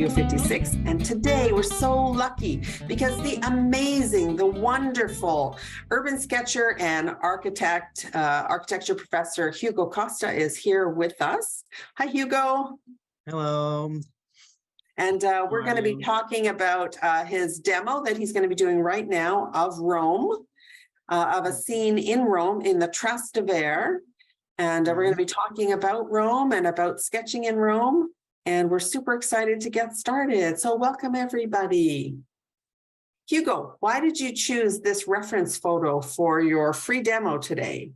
Studio 56, and today we're so lucky because the amazing, the wonderful urban sketcher and architecture professor Hugo Costa is here with us. Hi, Hugo. Hello. And we're going to be talking about his demo that he's going to be doing right now of Rome, of a scene in Rome in the Trastevere. And we're going to be talking about Rome and about sketching in Rome. And we're super excited to get started. So welcome, everybody. Hugo, why did you choose this reference photo for your free demo today?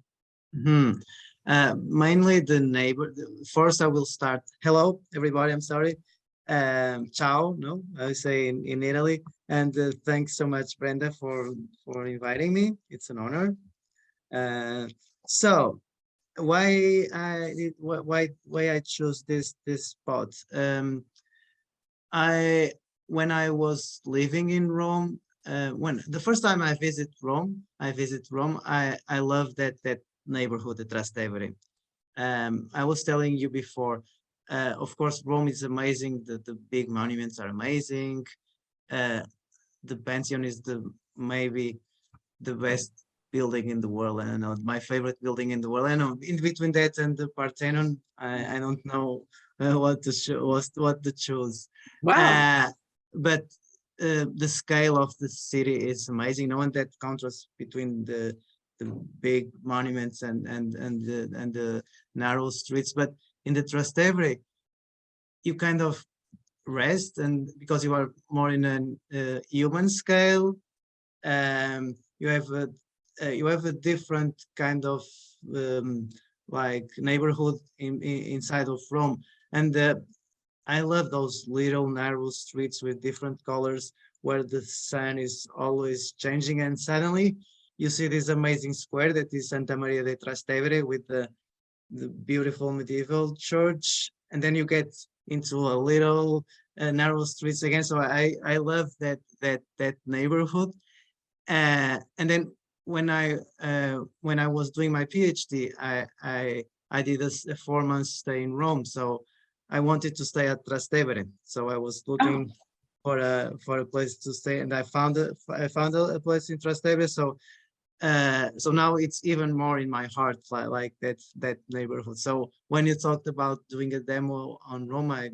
Mainly the neighbor. First, I will start. Hello, everybody. I'm sorry. Ciao, no, I say in Italy. And thanks so much, Brenda, for inviting me. It's an honor. So why I chose this spot? When I was living in Rome, when the first time I visit Rome, I love that neighborhood, the Trastevere. I was telling you before, of course, Rome is amazing. The big monuments are amazing. The Pantheon is maybe the best building in the world. I don't know, my favorite building in the world. I know in between that and the Parthenon, I don't know what to choose. Wow. But the scale of the city is amazing. Knowing that contrast between the big monuments and the narrow streets, but in the Trastevere, you kind of rest, and because you are more in a human scale, you have a different kind of like neighborhood inside of Rome. And I love those little narrow streets with different colors where the sun is always changing, and suddenly you see this amazing square that is Santa Maria de Trastevere with the beautiful medieval church, and then you get into a little narrow streets again. So I love that neighborhood. And then when I was doing my PhD, I did a 4-month stay in Rome. So I wanted to stay at Trastevere. So I was looking for a place to stay, and I found a place in Trastevere. So now it's even more in my heart, like that neighborhood. So when you talked about doing a demo on Rome, I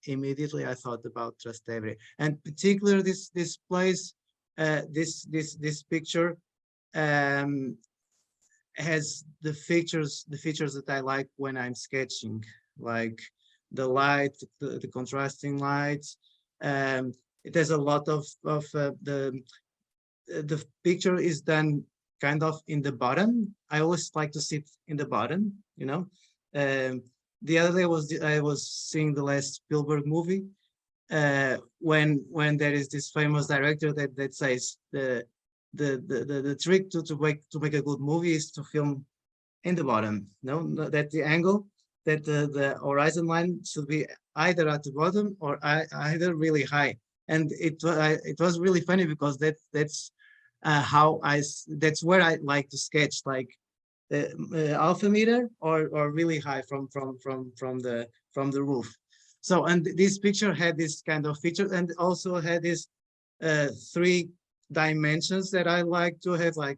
immediately thought about Trastevere, and particularly this place, this picture has the features that I like when I'm sketching, like the light, the contrasting lights. It has a lot of the picture is done kind of in the bottom. I always like to sit in the bottom, you know. The other day I was seeing the last Spielberg movie, when there is this famous director that says the trick to make a good movie is to film in the bottom. No, that the angle, that the horizon line should be either at the bottom or either really high. And it was really funny because that's that's where I like to sketch, like alpha meter or really high from the roof. So, and this picture had this kind of feature, and also had this 3 dimensions that I like to have, like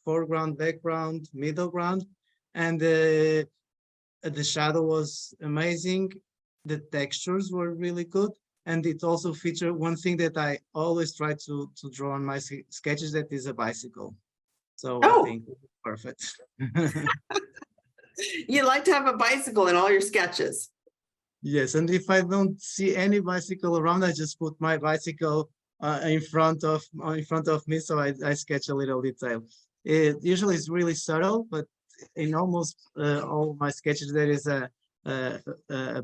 foreground, background, middle ground. And the shadow was amazing. The textures were really good. And it also featured one thing that I always try to draw on my sketches, that is a bicycle. So I think it's perfect. You like to have a bicycle in all your sketches. Yes, and if I don't see any bicycle around, I just put my bicycle in front of me, so I sketch a little detail. It usually is really subtle, but in almost all my sketches there is a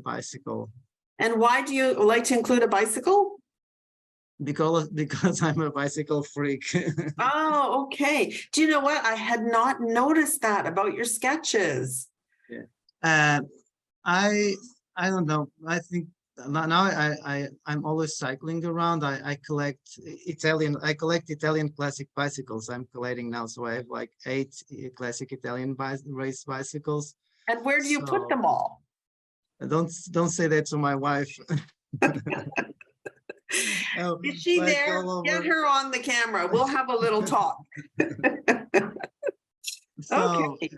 bicycle. And why do you like to include a bicycle? Because I'm a bicycle freak. Oh, okay. Do you know what? I had not noticed that about your sketches. Yeah. I don't know. I think now I'm always cycling around. I collect Italian classic bicycles. I'm collecting now, so I have like 8 classic Italian race bicycles. And where do you put them all? Don't say that to my wife. Oh, Is she like there? all Get over. her on the camera. We'll have a little talk. So Okay.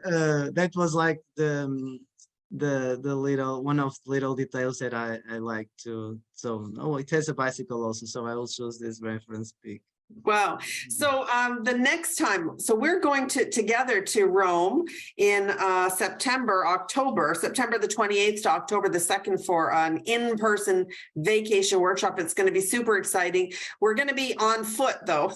that was like the little one of the little details that I like to. So oh, it has a bicycle also, so I will choose this reference pic. Wow. So the next time, so we're going together to Rome in September the 28th to October the 2nd for an in-person vacation workshop. It's going to be super exciting. We're going to be on foot though,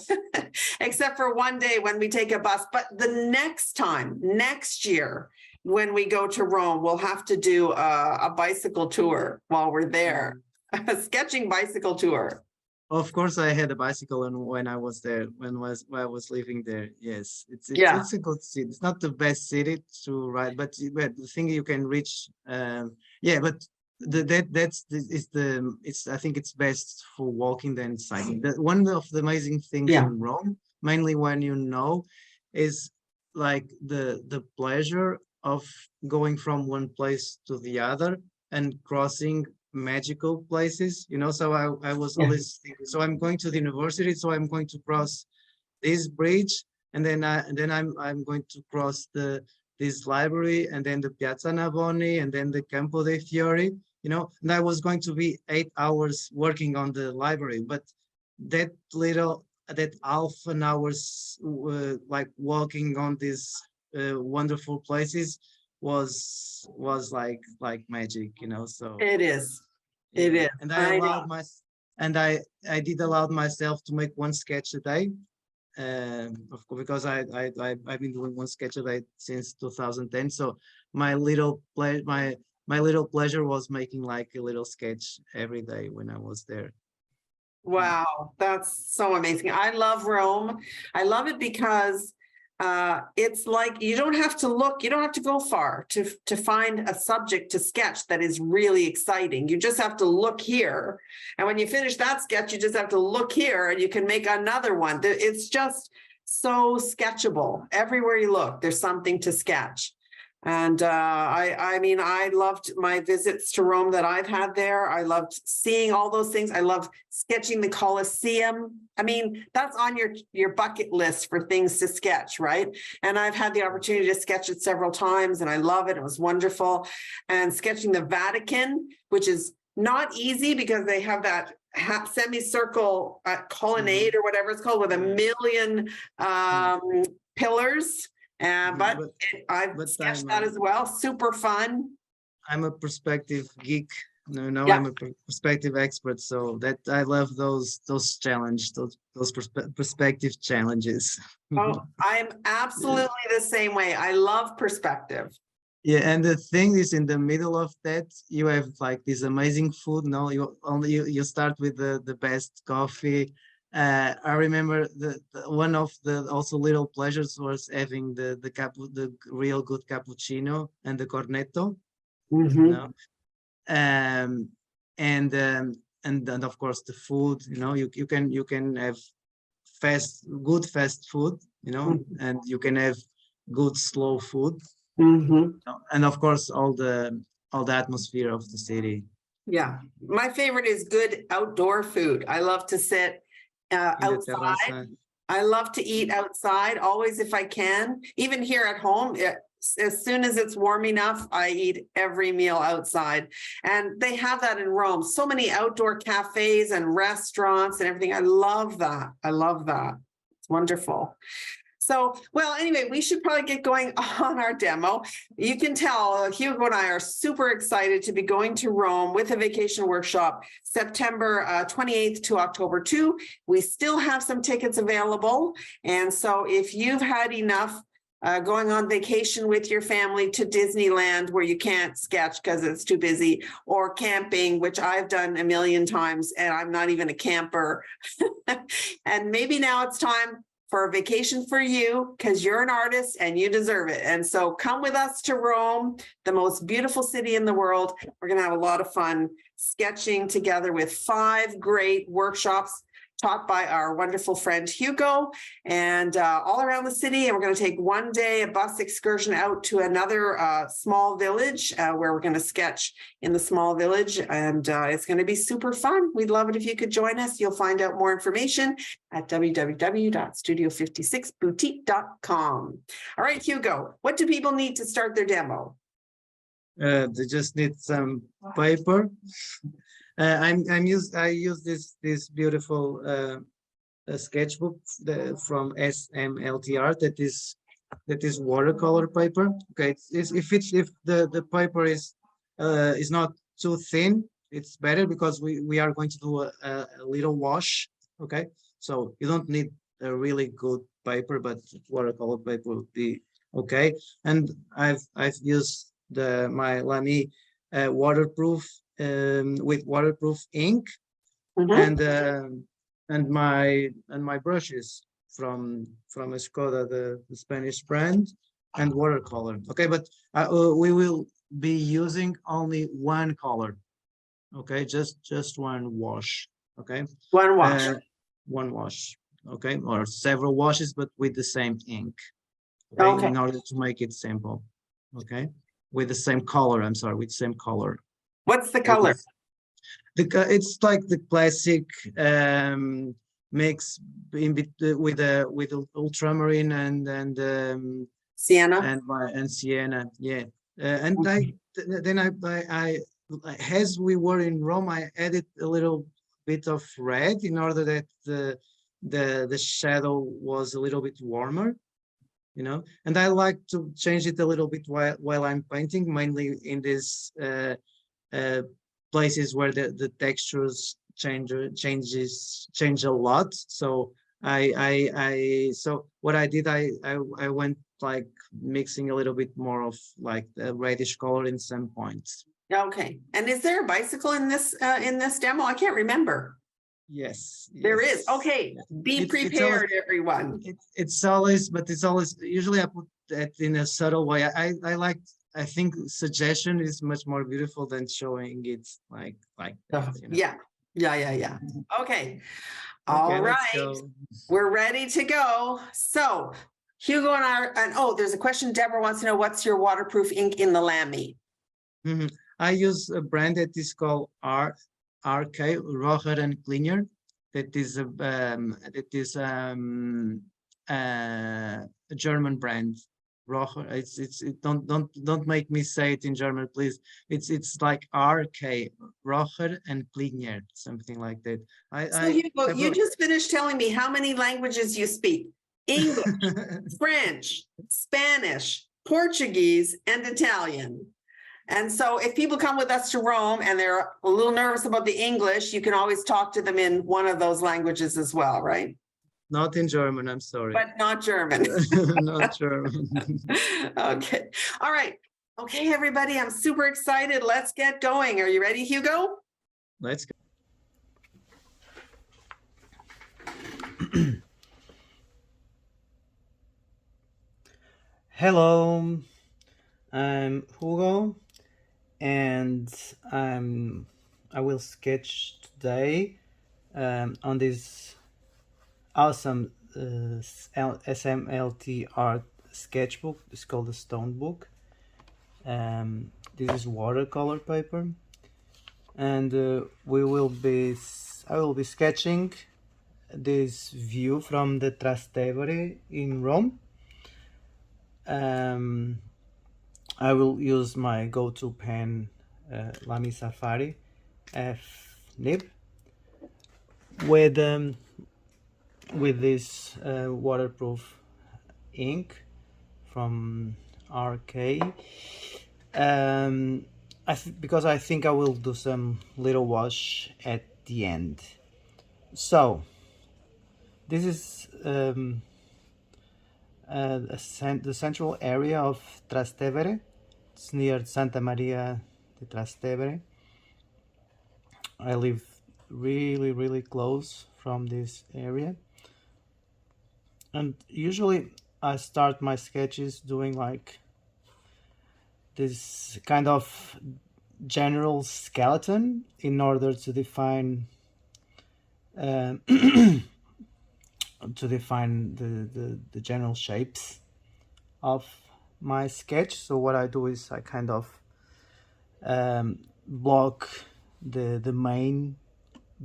except for one day when we take a bus. But the next time, next year, when we go to Rome, we'll have to do a bicycle tour while we're there, a sketching bicycle tour. Of course, I had a bicycle when I was there, when I was living there. Yes, Yeah. it's a good city. It's not the best city to ride, but the thing you can reach. Yeah, but it's I think it's best for walking than cycling. One of the amazing things Yeah. in Rome, mainly when you know, is like the pleasure of going from one place to the other and crossing magical places, so I was Yeah. always thinking, so I'm going to the university, so I'm going to cross this bridge, and then I'm going to cross this library, and then the Piazza Navoni, and then the Campo dei Fiori, and I was going to be 8 hours working on the library, but that half an hour's like walking on these wonderful places was like magic, so It is. It yeah. is. And I know. I did allow myself to make one sketch a day, of course, because I've been doing one sketch a day since 2010. So my little pleasure was making like a little sketch every day when I was there. Wow, that's so amazing. I love Rome. I love it because it's like you don't have to go far to find a subject to sketch that is really exciting. You just have to look here. And when you finish that sketch, you just have to look here and you can make another one. It's just so sketchable. Everywhere you look, there's something to sketch. And I mean, I loved my visits to Rome that I've had there. I loved seeing all those things. I love sketching the Colosseum. I mean, that's on your bucket list for things to sketch, right? And I've had the opportunity to sketch it several times, and I love it. It was wonderful. And sketching the Vatican, which is not easy because they have that semicircle colonnade or whatever it's called with a million pillars. But I've sketched that as well. Super fun. I'm a perspective geek. No, Yeah. I'm a perspective expert. So that I love those perspective challenges. Oh, I'm absolutely the same way. I love perspective. Yeah, and the thing is, in the middle of that, you have like this amazing food. No, you start with the best coffee. I remember one of the also little pleasures was having the real good cappuccino and the cornetto. No, and then of course the food. You can have good fast food. And you can have good slow food. And of course, all the atmosphere of the city. Yeah, my favorite is good outdoor food. I love to sit outside. I love to eat outside, always if I can. Even here at home, as soon as it's warm enough, I eat every meal outside. And they have that in Rome. So many outdoor cafes and restaurants and everything. I love that. I love that. It's wonderful. So, well, anyway, we should probably get going on our demo. You can tell Hugo and I are super excited to be going to Rome with a vacation workshop, September 28th to October 2. We still have some tickets available. And so if you've had enough going on vacation with your family to Disneyland where you can't sketch because it's too busy, or camping, which I've done a million times and I'm not even a camper. And maybe now it's time for a vacation for you because you're an artist and you deserve it. And so come with us to Rome, the most beautiful city in the world. We're going to have a lot of fun sketching together with 5 great workshops taught by our wonderful friend Hugo, and all around the city. And we're going to take one day a bus excursion out to another small village where we're going to sketch in the small village, and it's going to be super fun. We'd love it if you could join us. You'll find out more information at www.studio56boutique.com. All right, Hugo, what do people need to start their demo? They just need some paper. I use this beautiful sketchbook from SMLTR that is watercolor paper. Okay, if the paper is not too thin, it's better because we are going to do a little wash. Okay, so you don't need a really good paper, but watercolor paper would be okay. And I've used my Lamy waterproof with waterproof ink, and my brushes from Skoda, the Spanish brand, and watercolor. Okay, but we will be using only one color. Okay, just one wash. Okay, one wash. One wash. Okay, or several washes, but with the same ink. Okay. In order to make it simple. Okay, with the same color. I'm sorry, with the same color. What's the color? It's like the classic mix with ultramarine and sienna and sienna. Yeah, and I as we were in Rome, I added a little bit of red in order that the shadow was a little bit warmer. You know, and I like to change it a little bit while I'm painting, mainly in this places where the textures change a lot. So so what I did, I went like mixing a little bit more of like the reddish color in some points. Okay, and is there a bicycle in this demo? I can't remember. Yes, there is. Okay, be prepared, everyone. It's always, but it's always, usually I put that in a subtle way. I think suggestion is much more beautiful than showing it like that, you know? Yeah. Okay. All right. We're ready to go. So Hugo and there's a question. Deborah wants to know, what's your waterproof ink in the Lamy? I use a brand that is called RK, Rocher and Cleaner. That is a German brand. Rocher. Don't make me say it in German, please. It's like RK, Rocher and Cleaner, something like that. Hugo, you just finished telling me how many languages you speak: English, French, Spanish, Portuguese, and Italian. And so if people come with us to Rome and they're a little nervous about the English, you can always talk to them in one of those languages as well, right? Not in German, I'm sorry. But not German. Not German. Okay. All right. Okay, everybody, I'm super excited. Let's get going. Are you ready, Hugo? Let's go. Hello, I'm Hugo, and I will sketch today on this awesome SMLT art sketchbook. It's called the Stone Book. This is watercolor paper, and I will be sketching this view from the Trastevere in Rome. I will use my go-to pen, Lamy Safari F nib, with this waterproof ink from RK. Because I think I will do some little wash at the end. So this is the central area of Trastevere. It's near Santa Maria de Trastevere. I live really close from this area, and usually I start my sketches doing like this kind of general skeleton in order to define um, to define the general shapes of my sketch. So what I do is I kind of block the main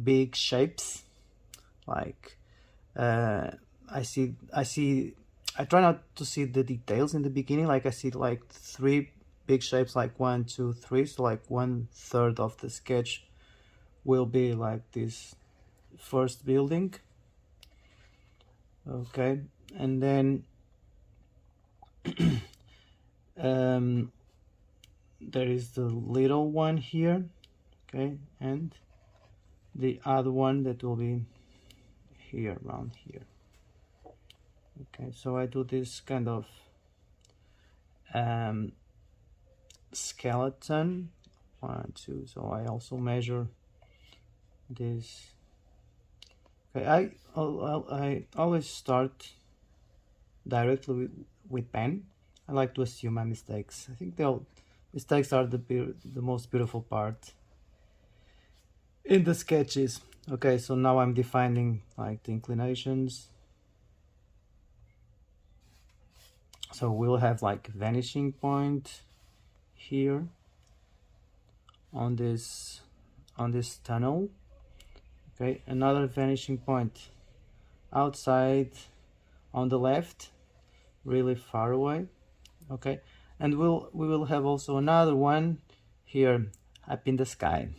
big shapes. Like I try not to see the details in the beginning. Like I see like three big shapes, like 1, 2, 3. So like 1/3 of the sketch will be like this first building. Okay, and then there is the little one here. Okay, and the other one that will be here, around here. Okay, so I do this kind of skeleton. 1, 2. So I also measure this. Okay, I always start directly with pen. I like to assume my mistakes. I think mistakes are the most beautiful part in the sketches. Okay, so now I'm defining like the inclinations. So we'll have like vanishing point here on this tunnel. Okay, another vanishing point outside on the left, really far away. Okay, and we will have also another one here up in the sky.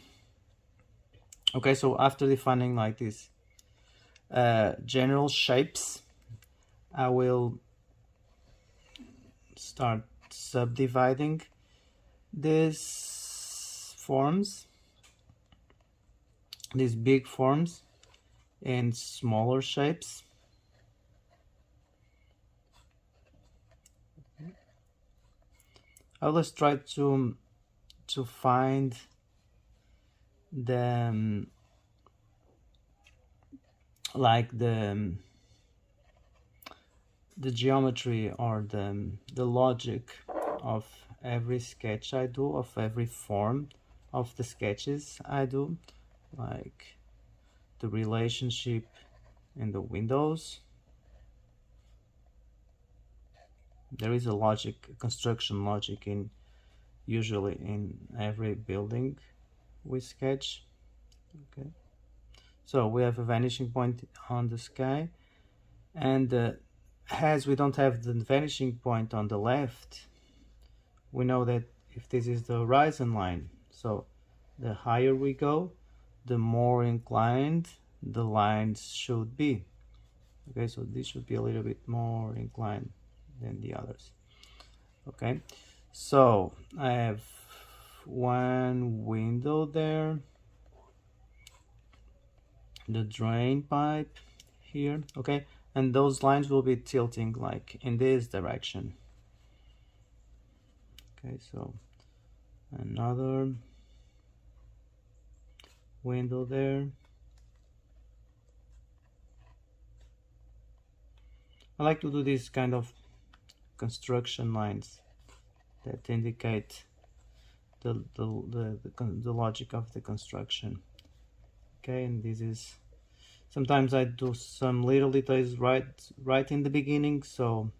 Okay, so after defining like this general shapes, I will start subdividing these forms, these big forms, in smaller shapes. I always try to find the the geometry or the logic of every sketch I do, of every form of the sketches I do, like the relationship in the windows. There is a logic, construction logic, usually in every building we sketch. Okay, so we have a vanishing point on the sky, and as we don't have the vanishing point on the left, we know that if this is the horizon line, so the higher we go, the more inclined the lines should be. Okay, so this should be a little bit more inclined than the others. Okay, so I have one window there, the drain pipe here. Okay, and those lines will be tilting like in this direction. Okay, so another window there. I like to do these kind of construction lines that indicate the logic of the construction. Okay, and this is, sometimes I do some little details right in the beginning, so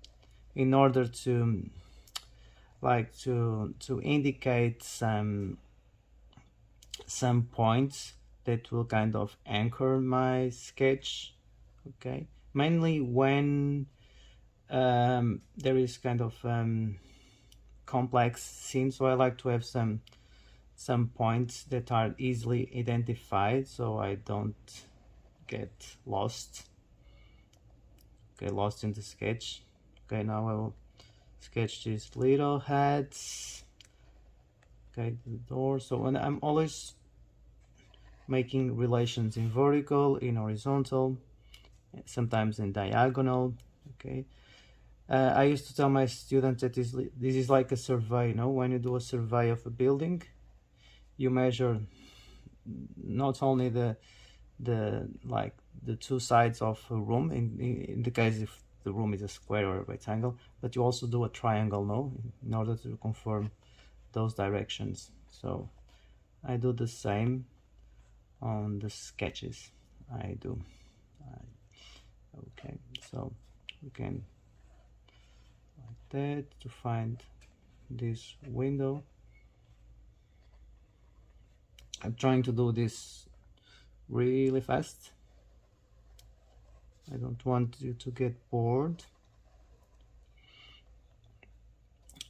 in order to indicate some points that will kind of anchor my sketch. Okay, mainly when there is kind of complex scene, so I like to have some points that are easily identified, so I don't get lost. Okay, lost in the sketch. Okay, now I will sketch these little heads. Okay, the door. So when I'm always making relations in vertical, in horizontal, sometimes in diagonal. Okay, I used to tell my students that this is like a survey. When you do a survey of a building, you measure not only the two sides of a room, in the case if the room is a square or a rectangle, but you also do a triangle, in order to confirm those directions. So I do the same on the sketches. I do. Okay, so we can like that to find this window. I'm trying to do this really fast. I don't want you to get bored.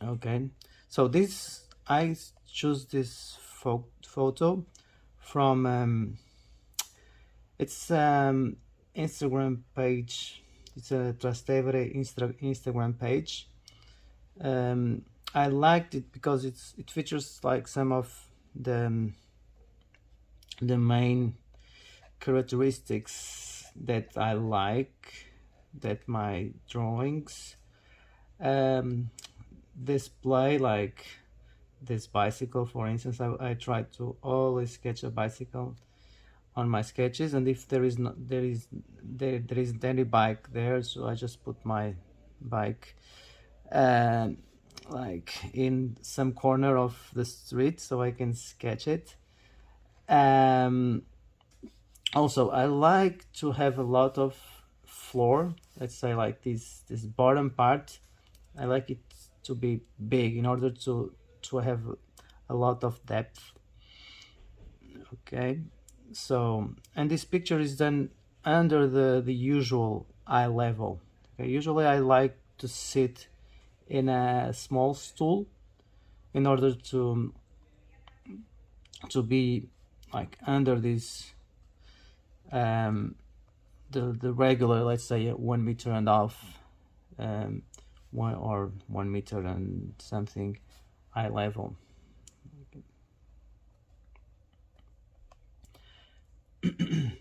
Okay, so this, I choose this photo from it's Instagram page. It's a Trastevere Instagram page. I liked it because it features like some of the main characteristics that I like, that my drawings display, like this bicycle, for instance. I try to always sketch a bicycle on my sketches, and if there isn't any bike there, so I just put my bike like in some corner of the street so I can sketch it. Also, I like to have a lot of floor, let's say like this bottom part. I like it to be big in order to have a lot of depth. Okay, so, and this picture is done under the usual eye level. Okay, usually I like to sit in a small stool in order to be like under this the regular, let's say 1 meter and a half, 1 meter and something eye level.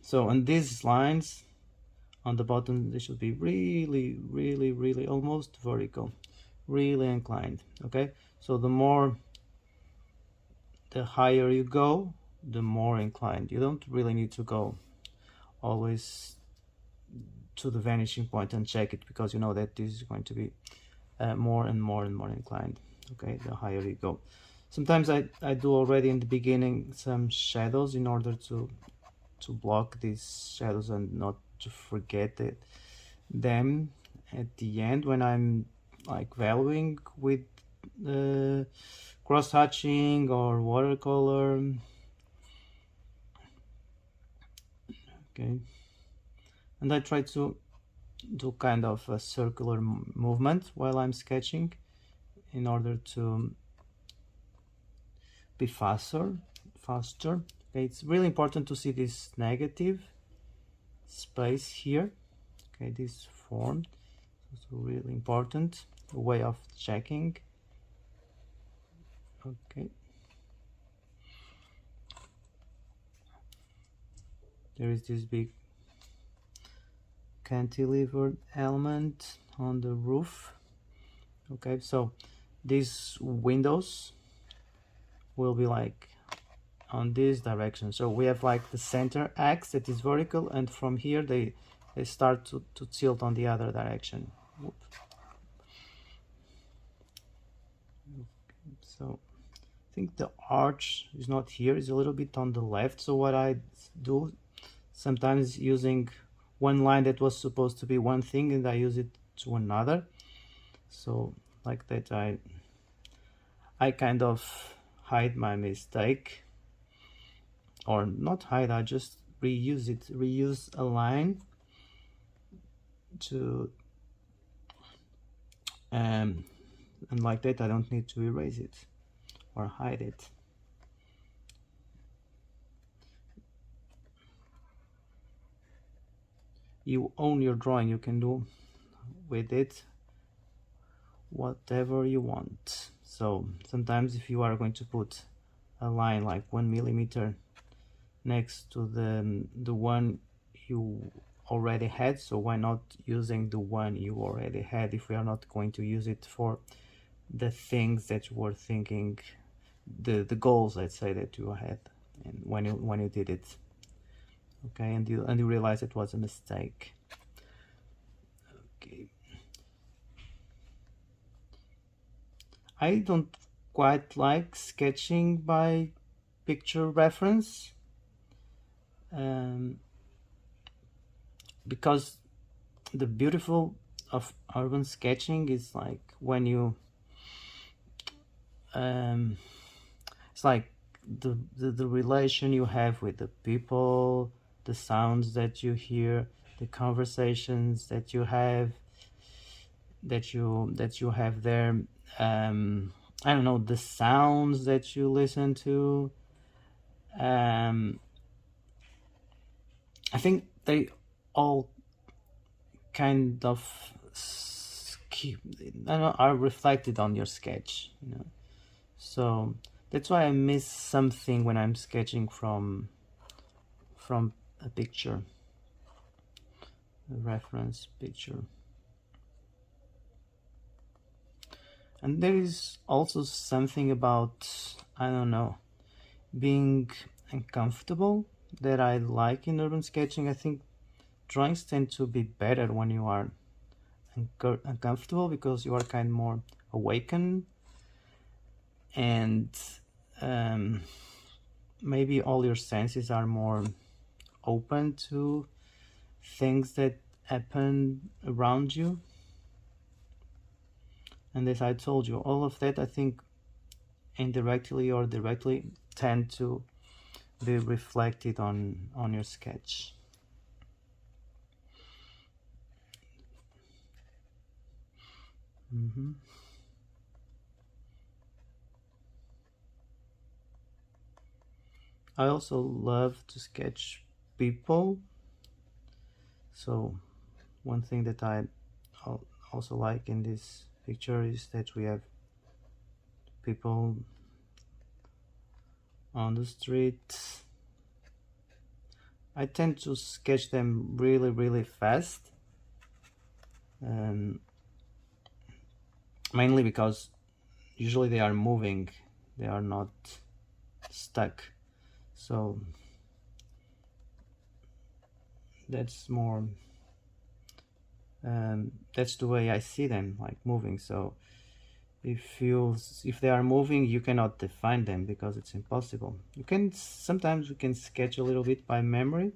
So on these lines on the bottom, they should be really almost vertical, really inclined. Okay, so the higher you go, the more inclined. You don't really need to go always to the vanishing point and check it, because you know that this is going to be more and more inclined. Okay, the higher you go. Sometimes I do already in the beginning some shadows in order to block these shadows and not to forget them at the end when I'm like valuing with cross hatching or watercolor. Okay, and I try to do kind of a circular movement while I'm sketching in order to be faster. Okay, it's really important to see this negative space here. Okay, this form is really important, a way of checking. Okay, there is this big cantilever element on the roof. Okay, so these windows will be like on this direction. So we have like the center axis that is vertical, and from here they start to tilt on the other direction. So I think the arch is not here, it's a little bit on the left. So what I do sometimes, using one line that was supposed to be one thing and I use it to another. So like that I kind of hide my mistake, or not hide, I just reuse it, reuse a line to and like that I don't need to erase it or hide it. You own your drawing, you can do with it whatever you want. So sometimes if you are going to put a line like 1 millimeter next to the one you already had, so why not using the one you already had if we are not going to use it for the things that you were thinking, the goals, let's say, that you had and when you did it. Okay, and you realize it was a mistake. Okay, I don't quite like sketching by picture reference. because the beautiful of urban sketching is like when you it's like the relation you have with the people, the sounds that you hear, the conversations that you have there. I don't know, the sounds that you listen to. I think they all kind of I don't know, are reflected on your sketch, you know. So that's why I miss something when I'm sketching from a picture, a reference picture. And there is also something about, I don't know, being uncomfortable that I like in urban sketching. I think drawings tend to be better when you are uncomfortable, because you are kind of more awakened, and maybe all your senses are more open to things that happen around you. And as I told you, all of that, I think, indirectly or directly, tend to be reflected on your sketch. I also love to sketch people. So one thing that I also like in this picture is that we have people on the street. I tend to sketch them really, really fast. Mainly because usually they are moving, they are not stuck. So that's more, that's the way I see them, like moving. So if they are moving, you cannot define them because it's impossible. Sometimes we can sketch a little bit by memory.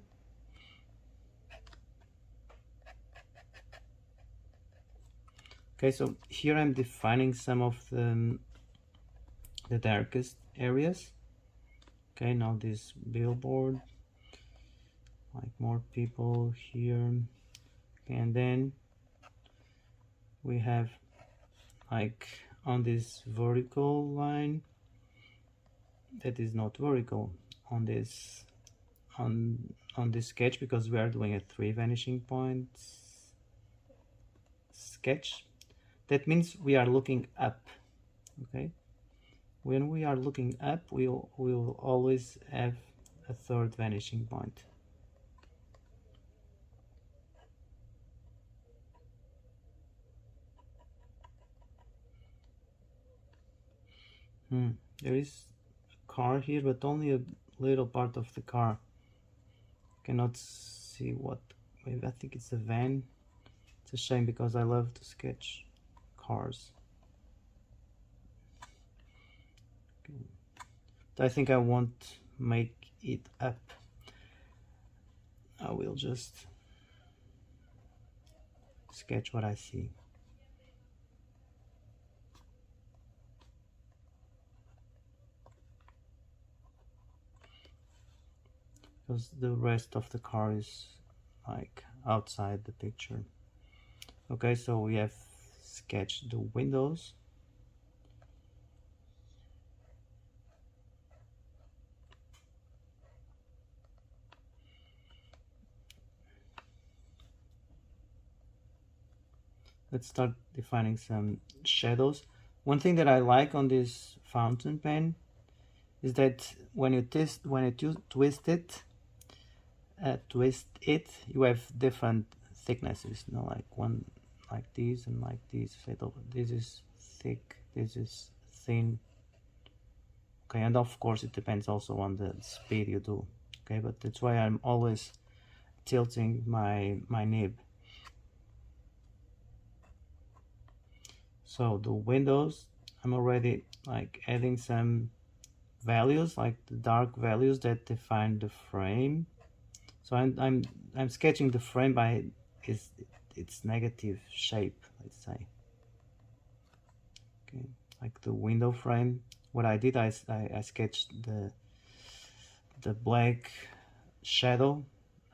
Okay, so here I'm defining some of the darkest areas. Okay, now this billboard, like more people here. Okay, and then we have, like, on this vertical line that is not vertical on this sketch, because we are doing a 3 vanishing points sketch. That means we are looking up. Okay, when we are looking up, we'll always have a 3rd vanishing point. There is a car here, but only a little part of the car. Cannot see what, maybe I think it's a van. It's a shame because I love to sketch cars. Okay. I think I won't make it up. I will just sketch what I see. Because the rest of the car is like outside the picture. Okay, so we have sketched the windows. Let's start defining some shadows. One thing that I like on this fountain pen is that when you twist it, you have different thicknesses. You know, like one like this and like this. This is thick, this is thin. Okay, and of course it depends also on the speed you do. Okay, but that's why I'm always tilting my nib. So the windows, I'm already like adding some values, like the dark values that define the frame. So I'm sketching the frame by its negative shape, let's say. Okay, like the window frame. What I did, I sketched the black shadow,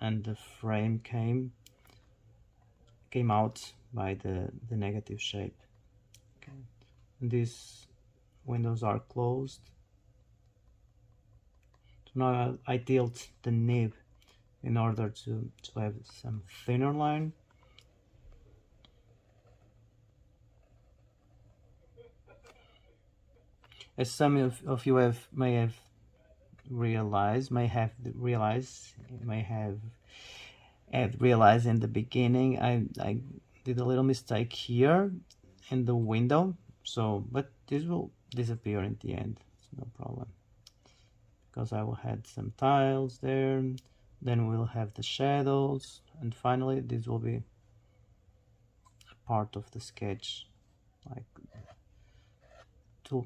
and the frame came out by the negative shape. Okay, and these windows are closed. So now I tilt the nib in order to have some thinner line. As some of you may have realized in the beginning, I did a little mistake here in the window, so but this will disappear in the end. It's no problem, because I will have some tiles there, then we'll have the shadows, and finally this will be a part of the sketch. Like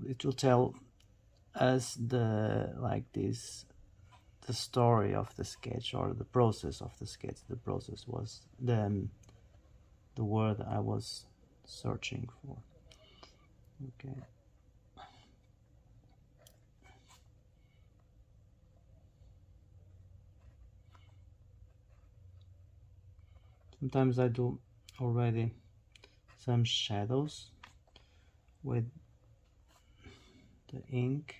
it will tell us the story of the sketch, or the process of the sketch. The process was the word I was searching for. Okay. Sometimes I do already some shadows with the ink.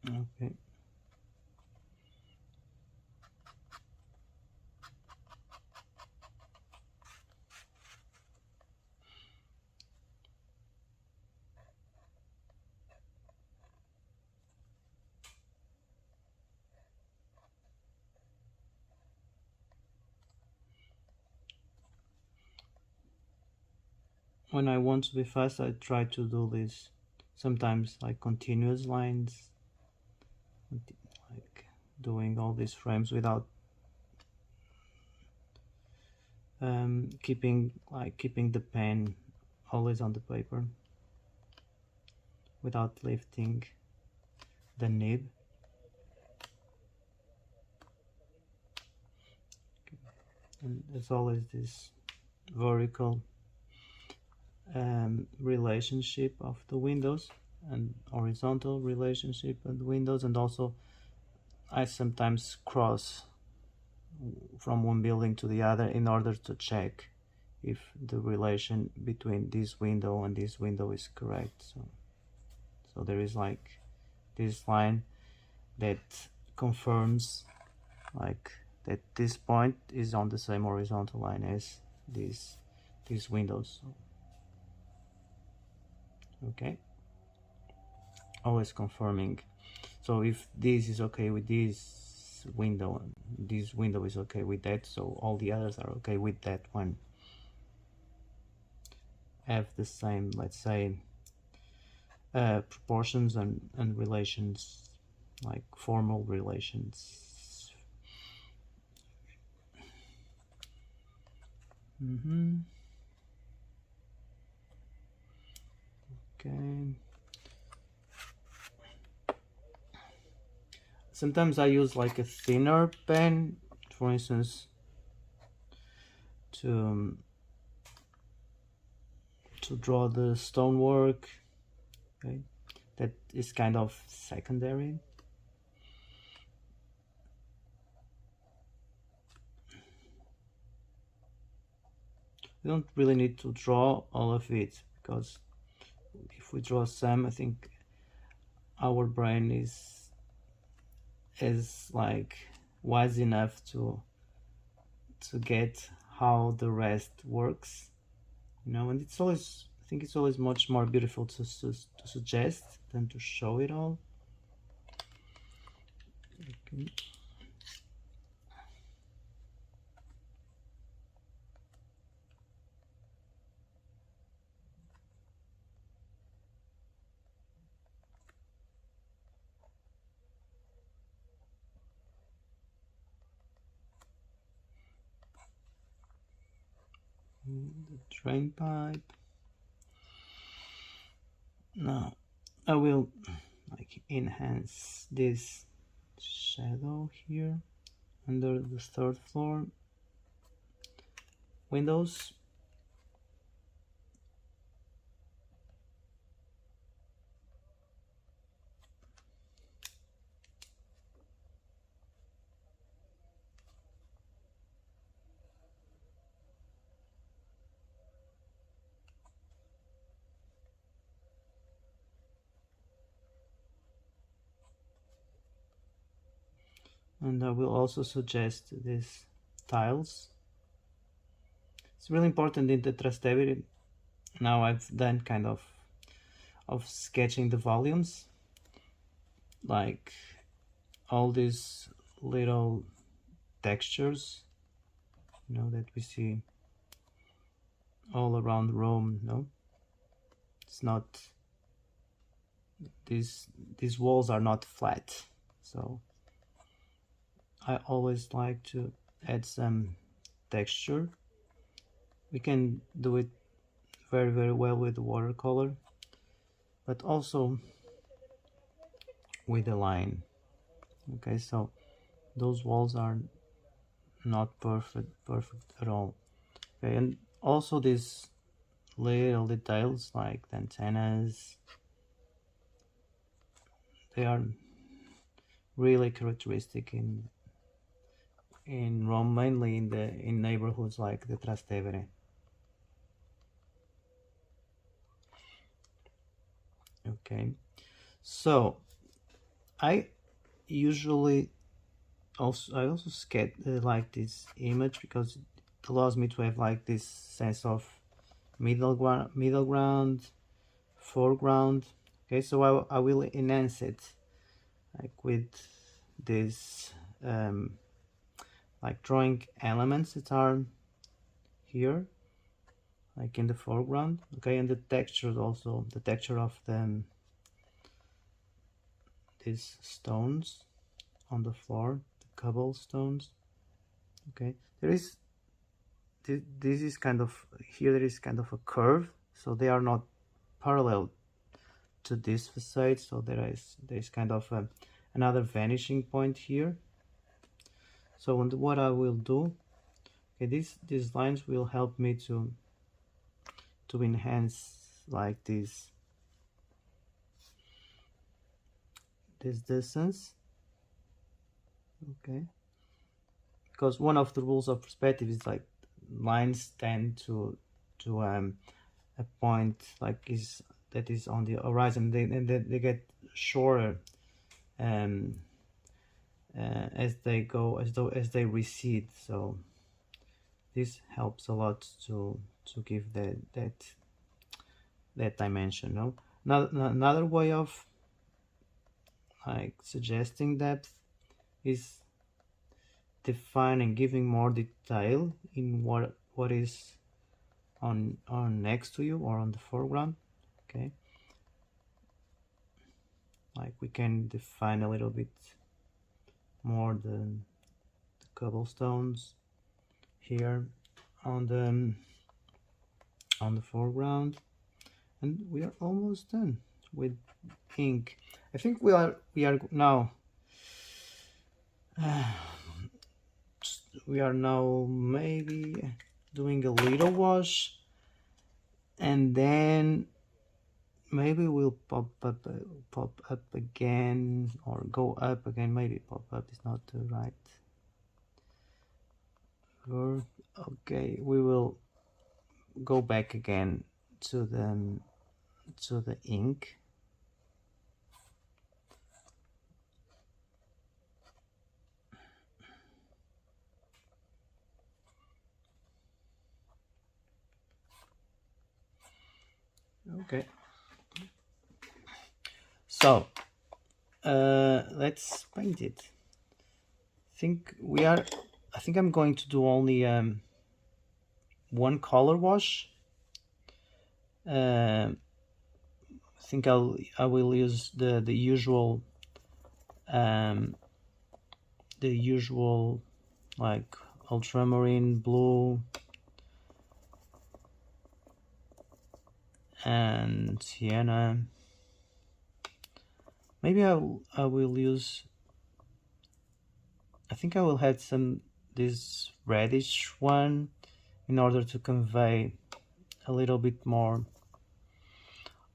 Okay. When I want to be fast, I try to do this sometimes like continuous lines, like doing all these frames without keeping the pen always on the paper, without lifting the nib. And there's always this vertical relationship of the windows, and horizontal relationship of the windows, and also I sometimes cross from one building to the other in order to check if the relation between this window and this window is correct. So there is like this line that confirms like that this point is on the same horizontal line as these windows. Okay, always confirming. So if this is okay with this window, and this window is okay with that, so all the others are okay with that one. Have the same, let's say, proportions and relations, like formal relations. Okay. Sometimes I use like a thinner pen, for instance, to draw the stonework. Okay, that is kind of secondary. We don't really need to draw all of it, because if we draw some, I think our brain is like wise enough to get how the rest works, you know. And it's always, I think it's always much more beautiful to suggest than to show it all. Okay. the drain pipe. Now I will like enhance this shadow here under the third floor windows. And I will also suggest these tiles. It's really important in the Trastevere. Now I've done kind of sketching the volumes, like all these little textures, you know, that we see all around Rome. No, it's not, these walls are not flat, so I always like to add some texture. We can do it very well with the watercolor, but also with the line. Okay, so those walls are not perfect at all. Okay, and also these little details like the antennas, they are really characteristic in Rome, mainly in neighborhoods like the Trastevere. Okay, so I also sketch like this image because it allows me to have like this sense of middle ground, foreground. Okay, so I will enhance it like with this like drawing elements that are here, like in the foreground. Okay, and the textures also, the texture of these stones on the floor, the cobblestones. Okay, this is kind of, here there is kind of a curve, so they are not parallel to this facade, so there is kind of another vanishing point here. So what I will do, okay, these lines will help me to enhance like this distance. Okay, because one of the rules of perspective is like lines tend to a point like that is on the horizon, and they get shorter as they go, as they recede. So this helps a lot to give that dimension. No, another way of like suggesting depth is defining, giving more detail in what is on next to you or on the foreground. Okay, like we can define a little bit more the cobblestones here on the foreground, and we are almost done with ink. I think we are now we are now maybe doing a little wash, and then maybe we'll pop up again, or go up again. Maybe pop up is not the right word. Okay, we will go back again to the ink. Okay, so let's paint it. I think I'm going to do only one color wash. I think I will use the usual like ultramarine blue, and sienna. Maybe I will use, I think I will add this reddish one in order to convey a little bit more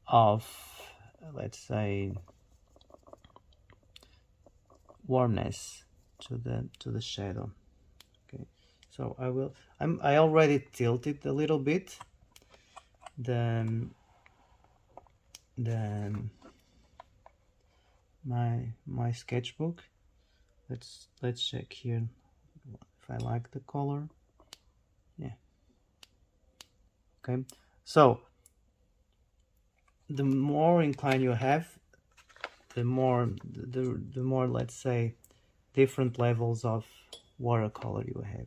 of, let's say, warmness to the shadow. Okay, so I already tilted a little bit the my sketchbook. Let's check here if I like the color. Yeah. Okay, so the more incline you have, the more let's say different levels of watercolor you have.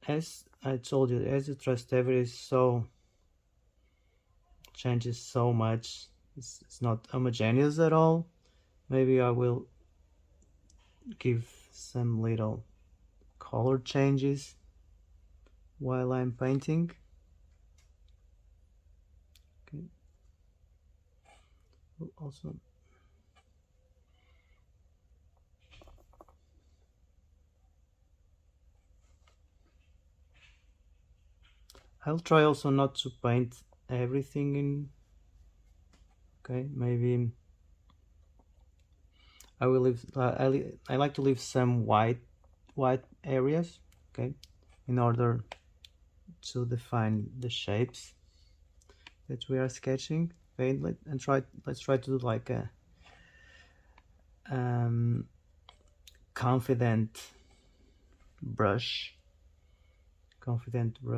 As I told you, as the Trastevere is changes so much, it's not homogeneous at all. Maybe I will give some little color changes while I'm painting. Okay. Also, I'll try also not to paint everything in. Okay, maybe I will leave. I like to leave some white areas. Okay, in order to define the shapes that we are sketching. Okay, let's try to do like a confident brush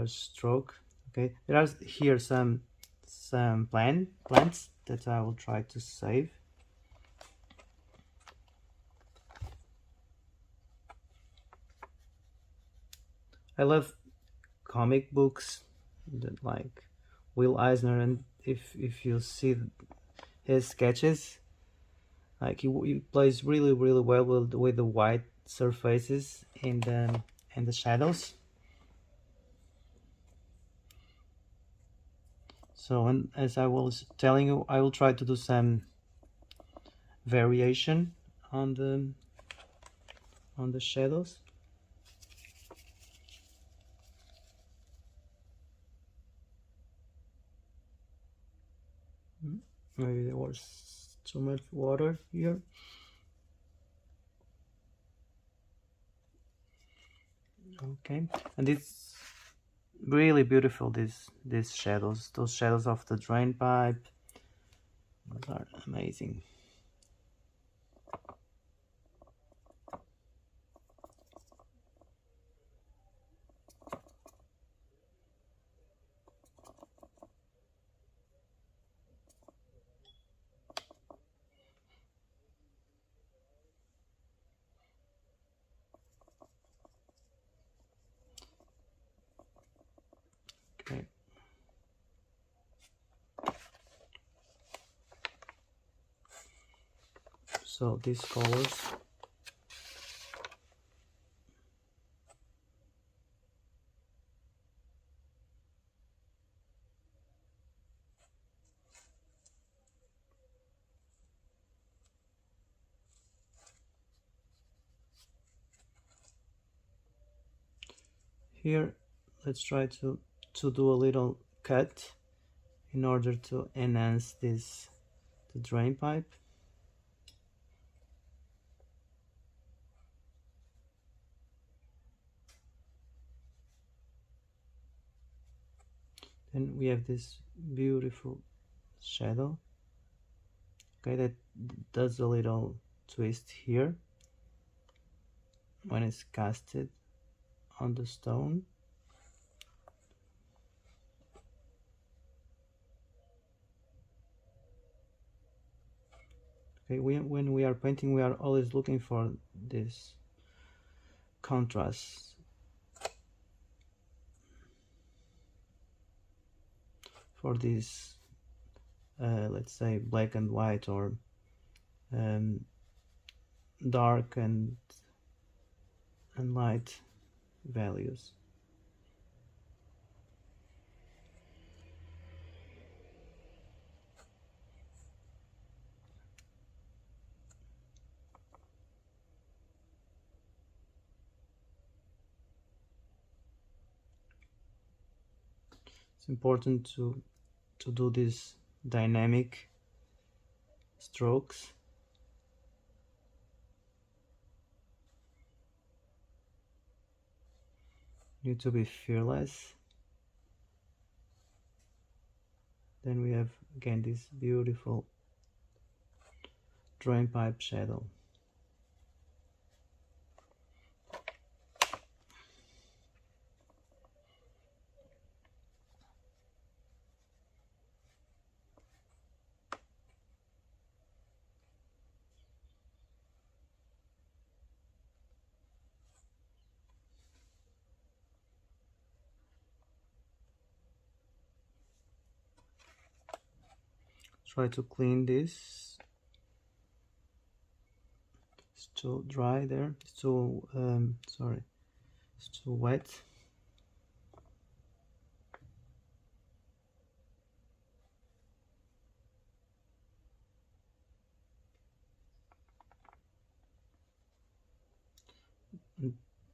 stroke. Okay, there are here some plants that I will try to save. I love comic books that like Will Eisner, and if you see his sketches, like he plays really well with the white surfaces and the shadows. So, and as I was telling you, I will try to do some variation on the shadows. Maybe there was too much water here. Okay, and it's really beautiful, these shadows, those shadows of the drain pipe. Those are amazing. Okay. So these colors. Here, let's try to do a little cut in order to enhance the drain pipe. Then we have this beautiful shadow. Okay, that does a little twist here when it's casted on the stone. Okay, when we are painting, we are always looking for this contrast. For this, let's say black and white or dark and light values. It's important to do these dynamic strokes. Need to be fearless. Then we have again this beautiful drain pipe shadow. Try to clean this. It's too dry there. It's too sorry. It's too wet.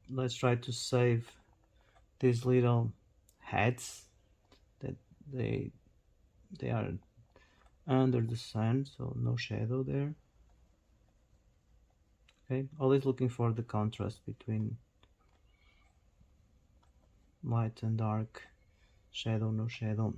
Let's try to save these little heads that they are under the sun, so no shadow there. Okay, always looking for the contrast between light and dark, shadow, no shadow.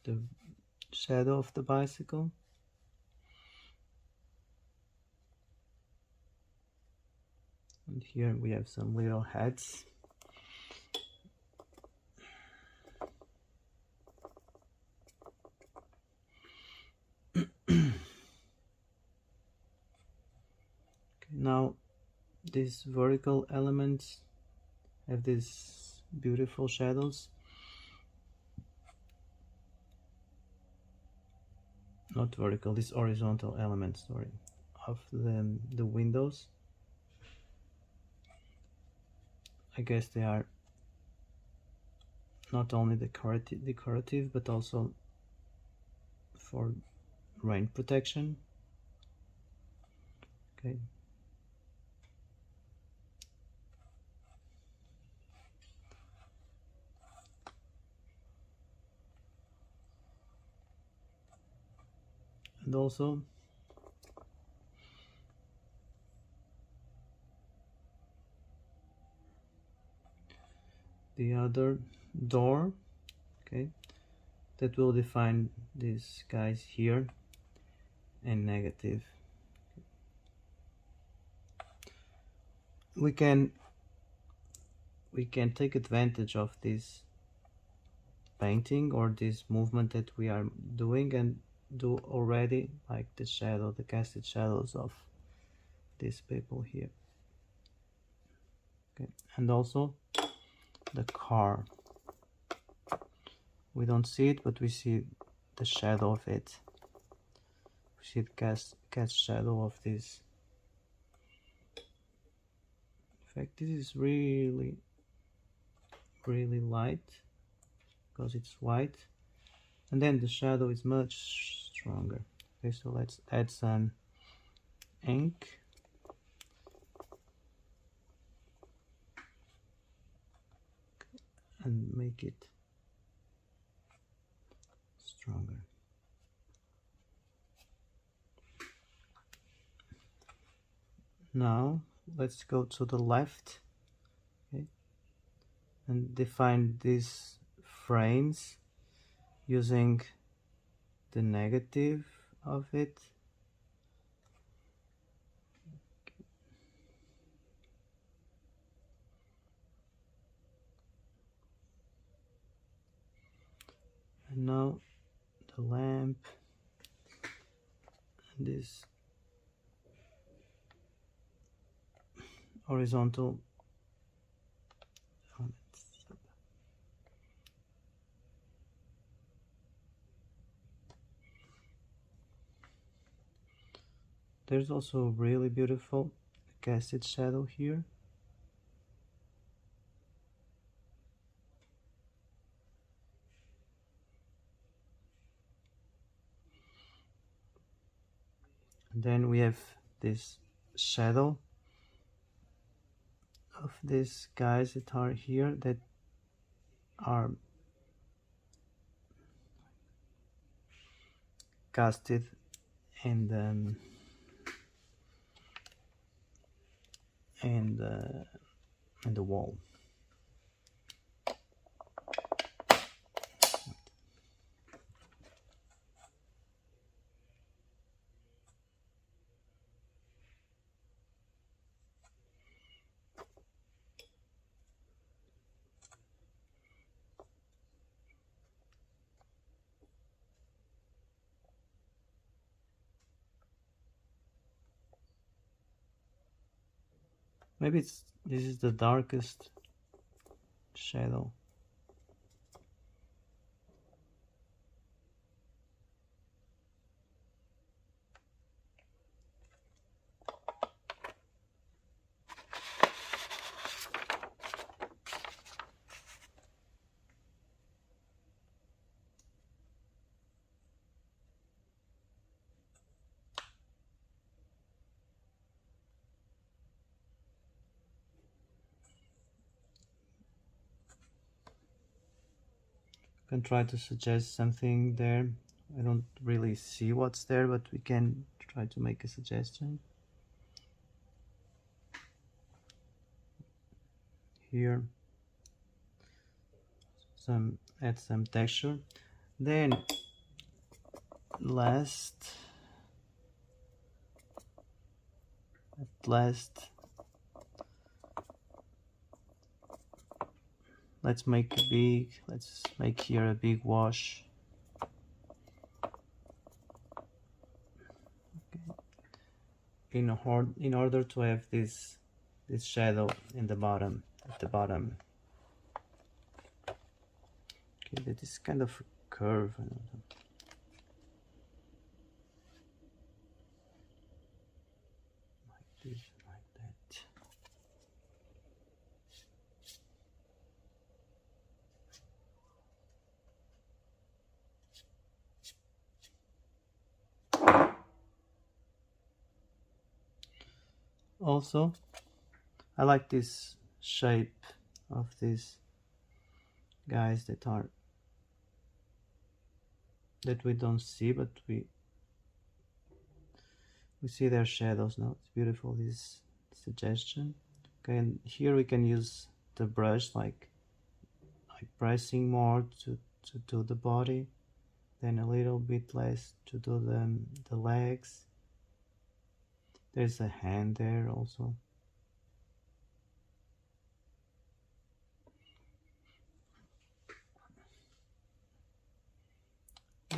The shadow of the bicycle. And here we have some little heads. Okay, now these vertical elements have these beautiful shadows. Not vertical, these horizontal elements, sorry, of the windows. I guess they are not only decorative but also for rain protection. Okay. And also the other door, okay, that will define these guys here and negative. We can take advantage of this painting or this movement that we are doing and do already like the shadow, the casted shadows of these people here. Okay, and also the car. We don't see it, but we see the shadow of it. We see the cast shadow of this. In fact, this is really light because it's white, and then the shadow is much stronger. Okay, so let's add some ink. And make it stronger. Now let's go to the left, okay, and define these frames using the negative of it. And now the lamp and this horizontal elements. There's also a really beautiful casted shadow here. And then we have this shadow of these guys that are here that are casted in the in the wall. Maybe this is the darkest shadow. Can try to suggest something there. I don't really see what's there, but we can try to make a suggestion. Here, add some texture. Then at last, let's make here a big wash. In order to have this shadow in the bottom, at the bottom. Okay, that is kind of a curve. I don't know. Like this, like that. Also, I like this shape of these guys that we don't see, but we see their shadows now. It's beautiful, this suggestion. Okay, and here we can use the brush like pressing more to do the body, then a little bit less to do the legs. There's a hand there also.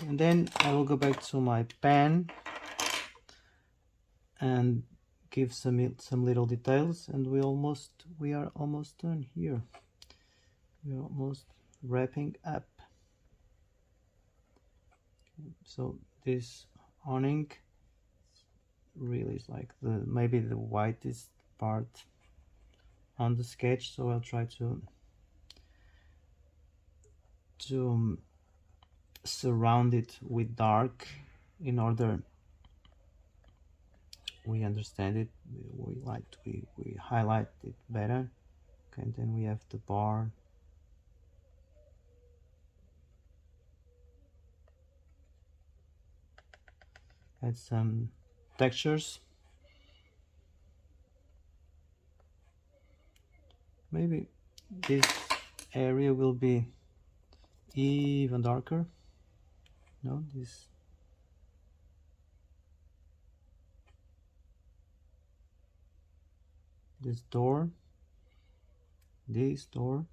And then I will go back to my pen and give some little details, and we are almost done here. We're almost wrapping up. So this awning really is like maybe the whitest part on the sketch, so I'll try to surround it with dark in order we understand it, we highlight it better. Okay, and then we have the bar. Add some textures. Maybe this area will be even darker. No, this door, this door,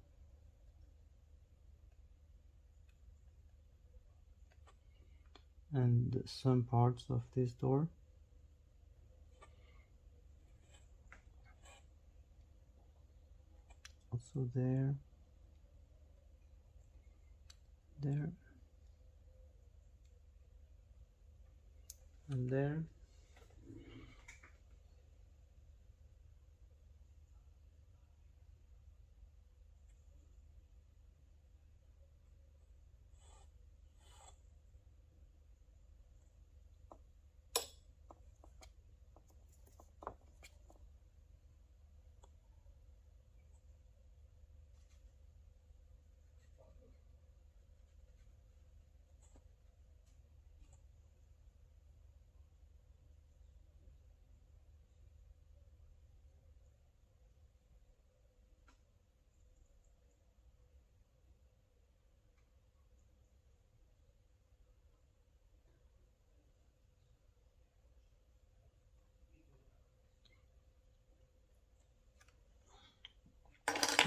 and some parts of this door. Also there, and there.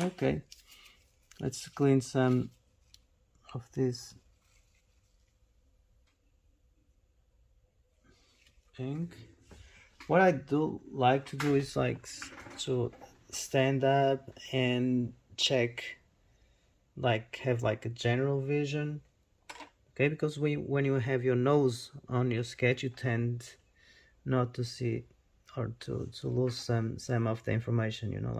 Okay, let's clean some of this ink. What I do like to do is like to stand up and check, like have like a general vision. Okay, because when you have your nose on your sketch, you tend not to see or to lose some of the information, you know,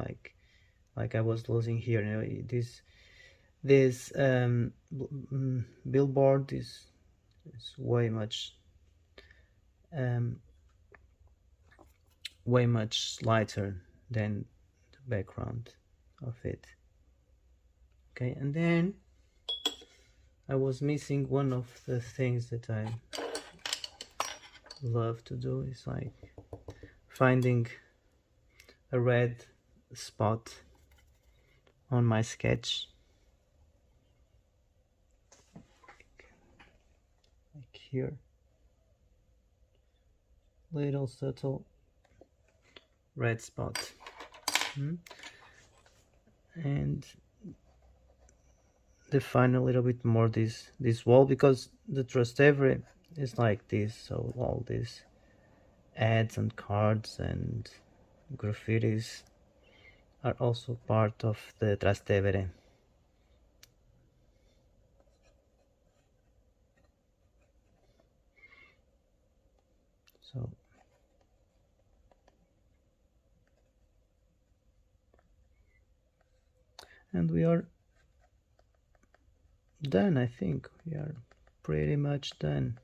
like I was losing here. You know, this billboard is way much lighter than the background of it. Okay, and then I was missing one of the things that I love to do is like finding a red spot on my sketch, like here, little subtle red spot. And define a little bit more this wall, because the Trastevere is like this, so all these ads and cards and graffitis are also part of the Trastevere. So and we are done. I think we are pretty much done.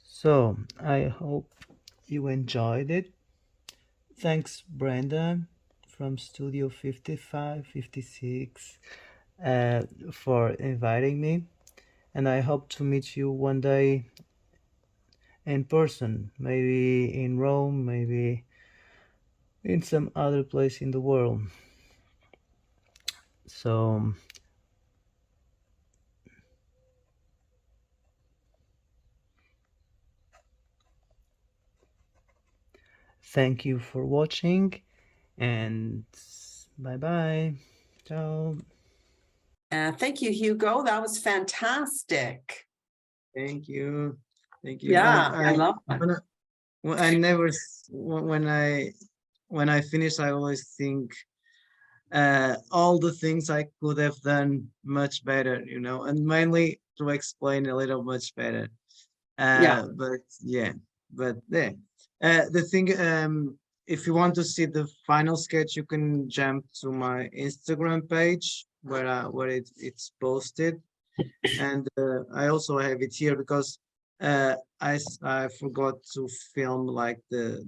So I hope you enjoyed it. Thanks, Brenda from Studio 5556 for inviting me, and I hope to meet you one day in person, maybe in Rome, maybe in some other place in the world. So thank you for watching, and bye bye. Ciao. Thank you, Hugo. That was fantastic. Thank you. Thank you. Yeah, I love that. I never, when I finish, I always think all the things I could have done much better, you know, and mainly to explain a little much better. Yeah. But yeah, the thing, if you want to see the final sketch, you can jump to my Instagram page where it's posted, and I also have it here because I forgot to film like the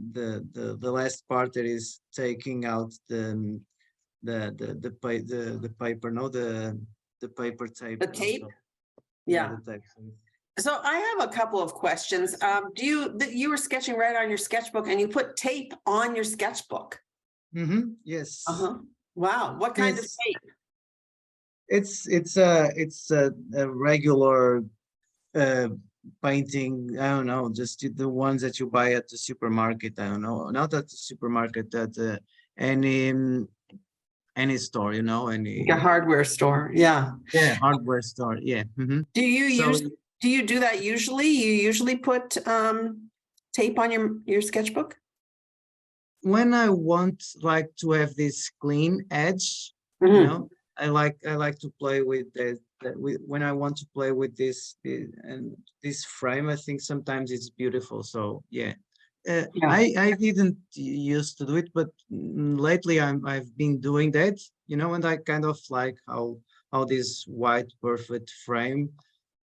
last part that is taking out the paper, no, the paper tape. The tape? also. Yeah. The tape. So I have a couple of questions. You were sketching right on your sketchbook and you put tape on your sketchbook? Yes. Wow. What kind of Yes. tape? It's a regular painting. I don't know, just the ones that you buy at the supermarket. I don't know, not at the supermarket, at any store, you know, any Like a hardware store. Yeah. hardware store. Yeah. Do you So use Do you do that usually? You usually put tape on your sketchbook? When I want like to have this clean edge, you Mhm. know, I like to play with when I want to play with and this frame. I think sometimes it's beautiful. So yeah, Yeah. I didn't used to do it, but lately I've been doing that, you know, and I kind of like how this white perfect frame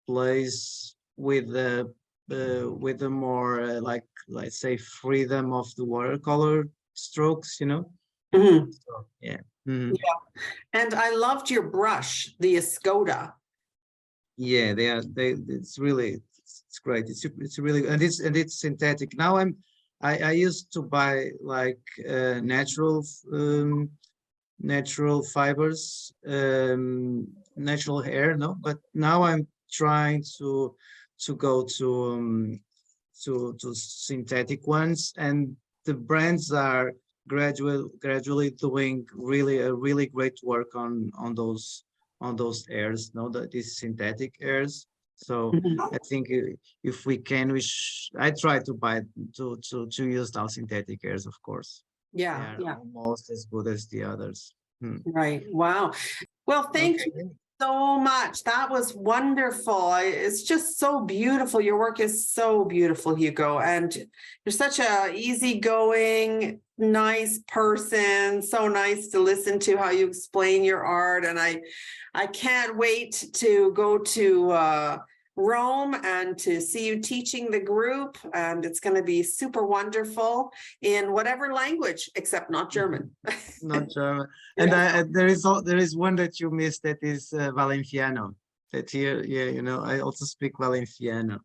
plays with the more like let's say freedom of the watercolor strokes, you know. Mhm. So yeah. Mhm. Yeah. And I loved your brush, the Escoda. Yeah, it's really it's great. It's really and it's synthetic. Now I used to buy like natural fibers, natural hair, no, but now I'm trying to go to synthetic ones, and the brands are gradually doing really great work on those hairs, no, these synthetic hairs. So Mhm. I think if we can, I try to buy to use now synthetic hairs, of course. They Yeah, are yeah, almost as good as the others. Hmm. right. Wow. Well, thank you Okay. so much. That was wonderful. It's just so beautiful. Your work is so beautiful, Hugo. And you're such a easygoing, nice person. So nice to listen to how you explain your art. And I can't wait to go to Rome and to see you teaching the group. And it's going to be super wonderful in whatever language, except not German. Not German. And Yeah. there is one that you missed, that is Valenciano. That here, yeah, you know, I also speak Valenciano.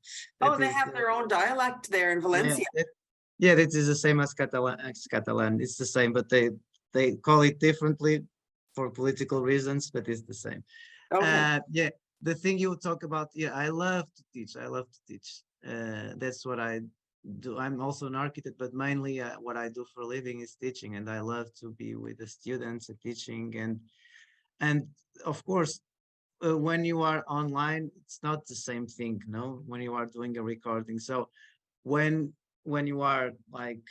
Oh, That they is have their own dialect there in yeah, Valencia. yeah, that is the same as Catalan. It's the same, but they call it differently for political reasons, but it's the same. Okay. Yeah, the thing you talk about, yeah, I love to teach. I love to teach. That's what I do. I'm also an architect, but mainly what I do for a living is teaching, and I love to be with the students and teaching. And of course, when you are online, it's not the same thing, no? When you are doing a recording, so when when you are like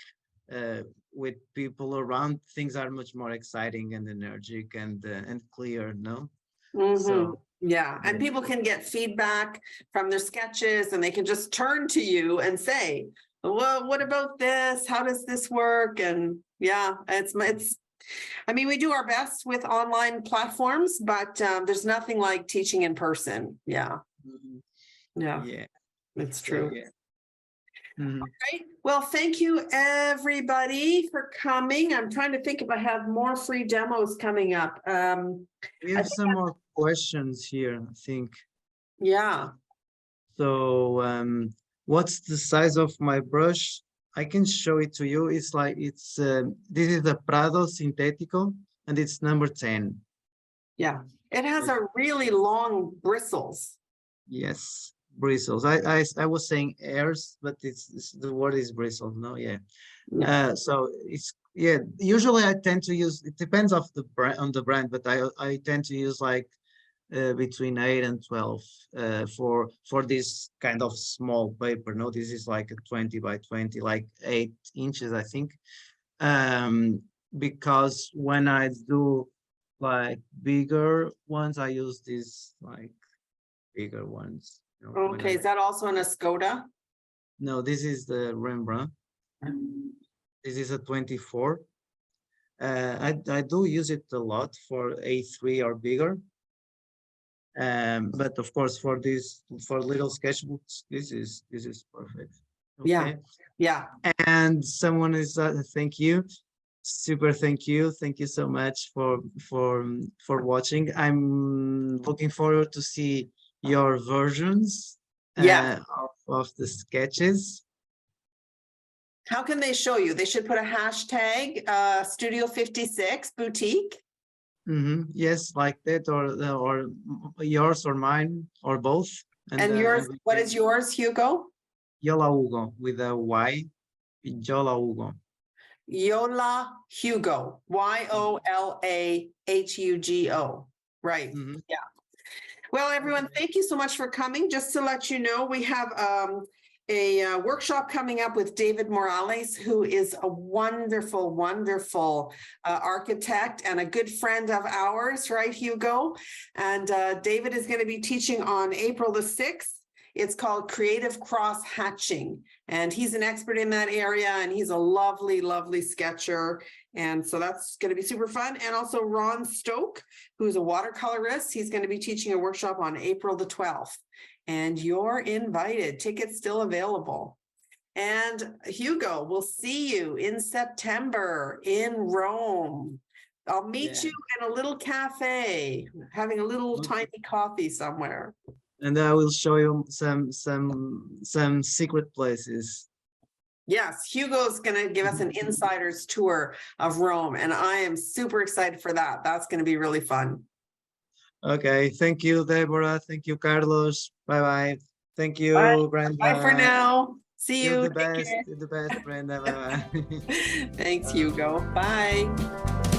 uh, with people around, things are much more exciting and energetic and clear, no? Hmm. So Yeah. And yeah. people can get feedback from their sketches and they can just turn to you and say, well, what about this? How does this work? And yeah, I mean, we do our best with online platforms, but there's nothing like teaching in person. Yeah. Mhm. Yeah, Yeah. it's So true. yeah. Mhm. Right. Well, thank you everybody for coming. I'm trying to think if I have more free demos coming up. We I have think, some more questions here, I think. yeah. So what's the size of my brush? I can show it to you. It's like this is a Prado Sintético, and it's number 10. Yeah, it has a really long bristles. Yes, bristles. I was saying hairs, but it's the word is bristles. No, yeah. Yeah. So it's yeah. Usually I tend to use. It depends of the brand on the brand, but I tend to use like between 8 and 12 for this kind of small paper. No, this is like a 20 by 20, like 8 inches, I think. Um, because when I do like bigger ones, I use these like bigger ones. You know, when Okay, is that also an Escoda? no, this is the Rembrandt. This is a 24. I do use it a lot for A3 or bigger. But of course, for little sketchbooks, this is perfect. Yeah, Okay. yeah. And someone is thank you, super thank you so much for watching. I'm looking forward to see your versions Yeah. of the sketches. How can they show you? They should put a hashtag Studio 56 Boutique. Yes, like that, or yours or mine or both. And yours, And we what can is yours, Hugo? Yola Hugo with a Y. Yola Hugo. Yola Hugo, YOLAHUGO. Right. Mhm. Yeah. Well, everyone, thank you so much for coming. Just to let you know, we have a workshop coming up with David Morales, who is a wonderful, wonderful architect and a good friend of ours, right, Hugo? And David is going to be teaching on April the 6th. It's called Creative Cross Hatching, and he's an expert in that area, and he's a lovely, lovely sketcher. And so that's going to be super fun. And also Ron Stoke, who's a watercolorist. He's going to be teaching a workshop on April the 12th. And you're invited. Tickets still available. And Hugo, we'll see you in September in Rome. I'll meet you in a little cafe, having a little tiny coffee somewhere. And I will show you some secret places. Yes, Hugo's going to give us an insider's tour of Rome, and I am super excited for that. That's going to be really fun. Okay, thank you, Deborah. Thank you, Carlos. Bye-bye. Thank you, Bye. Brenda. Bye for now. See you. You're the Take best. care. You're the best, Brenda. Bye-bye. Thanks, Hugo. Bye.